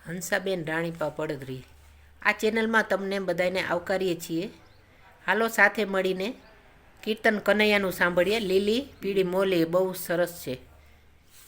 હંસાબેન રાણીપા પડદરી આ ચેનલમાં તમને બધાને આવકારીએ છીએ। હાલો સાથે મળીને કીર્તન કનૈયાનું સાંભળીએ। લીલી પીળી મોલી બહુ સરસ છે।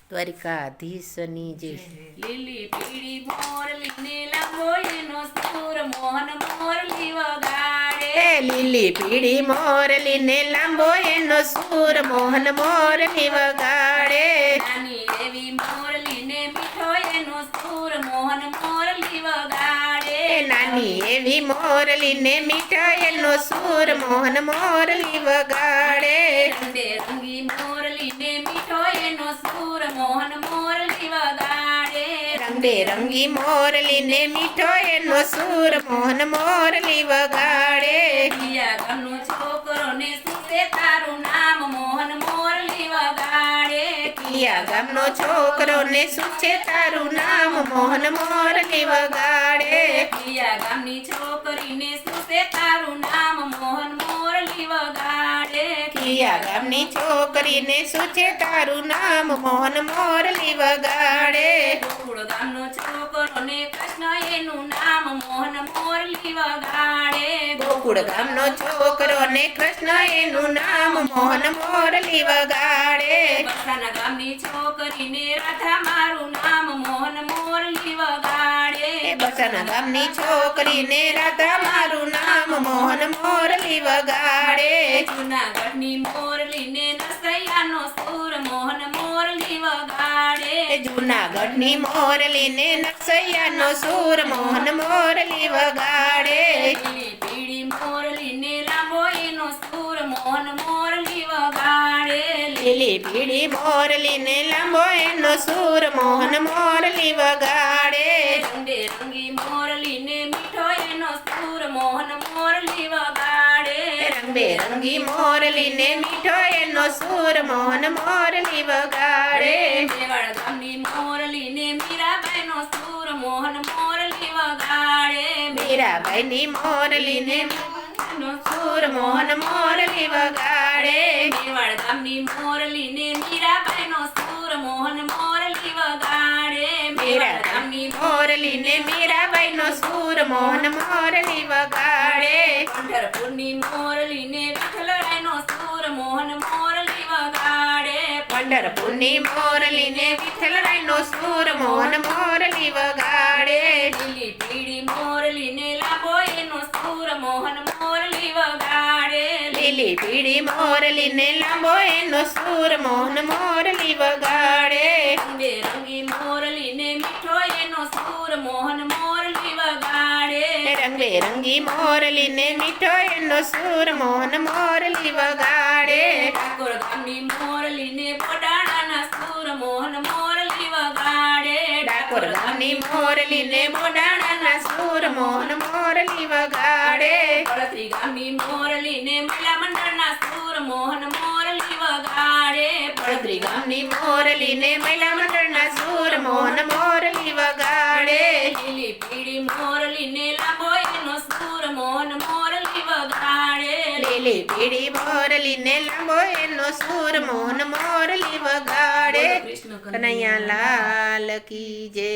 દ્વારિકાધીશની જય। લીલી પીળી મોરલીને લાંબો એનો સૂર મોહન મોરલી વગાડે। લીલી પીળી મોરલીને લાંબો એનો સૂર મોહન મોરલી વગાડે। નાની એવી મોરલીને મીઠો એનો સૂર મોહન મોરલી વગાડે। નાની એવી મોરલીને મીઠો એનો સૂર મોહન મોરલી વગાડે। રંગબેરંગી મોરલીને મીઠો એનો સૂર મોહન મોરલી વગાડે। રંગબેરંગી મોરલીને મીઠો એનો સૂર મોહન મોરલી વગાડે। કિયા ગામનો છોકરો ને સુતે તારું નામ મોહન મોરલી વગાડે। કિયા ગામનો છોકરો ને શું છે તારું નામ મોહન મોરલી વગાડે। કિયા ગામની છોકરીને સુતે તારું નામ મોહન મોરલી વગાડે। કિયા ગામની છોકરીને શું છે તારું નામ મોહન મોરલી વગાડે। ગોકુળ ગામનો છોકરો ને કૃષ્ણ એનું નામ મોહન મોરલી વગાડે। ગોકુળ ગામનો છોકરો ને કૃષ્ણ એનું નામ મોહન મોરલી વગાડે। બરસાના ગામની છોકરીને રાધા મારું નામ મોહન મોરલી વગાડે। બરસાના ગામની છોકરીને રાધા મારું નામ મોહન મોરલી વગાડે। જૂનાગઢની મોરલીને નસૈયાનો સૂર મોહન મોરલી વગાડે। જૂનાગઢની મોરલીને નકસૈયાનો સૂર મોહન મોરલી વગાડે। લીલી પીળી મોરલીને લાંબો એનો સૂર મોહન મોરલી વગાડે। લીલી પીળી મોરલીને લાંબો એનો સૂર મોહન મોરલી વગાડે। રંગબેરંગી મોરલીને મીઠો એનો સૂર મોહન મોરલી વગાડે। રંગબેરંગી મોરલીને મીઠો એનો સૂર મોહન મોરલી વગાડે। મેવાડ ગામની મોરલીને મીરાબાઈનો સૂર મોહન મોરલી વગાડે। મીરાબાઈની મોરલીને નો સૂર મોહન મોરલી વગાડે। મેવાડ ગામની મોરલીને મીરાબાઈનો સૂર મોહન મોરલી વગાડે। મેવાડ ગામની મોરલીને મીરાબાઈનો સૂર મોહન મોરલી વગાડે। પંઢરપુરની મોરલીને વિઠ્ઠલરાયનો સૂર મોહન મોરલી વગાડે। પંઢરપુરની મોરલીને વિઠ્ઠલરાયનો સૂર મોહન મોરલી વગાડે। લીલી પીળી મોરલીને લાંબો એનો સૂર મોહન મોરલી વગાડે। લીલી પીળી મોરલીને લાંબો એનો સૂર મોહન મોરલી વગાડે। રંગબેરંગી મોરલીને મીઠો એનો સૂર મોહન મોરલી વગાડે। રંગબેરંગી મોરલીને મીઠો એનો સૂર મોહન મોરલી વગાડે। ઠાકોર ગામની મોરલીને બોડાણાના સૂર મોહન મોરલી વગાડે। ડાકોર ગામની મોરલીને બોડાણાના સૂર મોહન મોરલી વગાડે। પડતરી ગામની મોરલીને મહિલા મંડળના સૂર મોહન મોરલી વગાડે। પડદરી ગામની મોરલીને મહિલા મંડળના સૂર મોહન મોરલી વગાડે। લીલી પીળી મોરલીને લાંબો એનો સૂર મોહન મોરલી વગાડે। લીલી પીળી મોરલીને લાંબો એનો સૂર મોહન મોરલી વગાડે। કૃષ્ણ કનૈયા લાલ કી જય।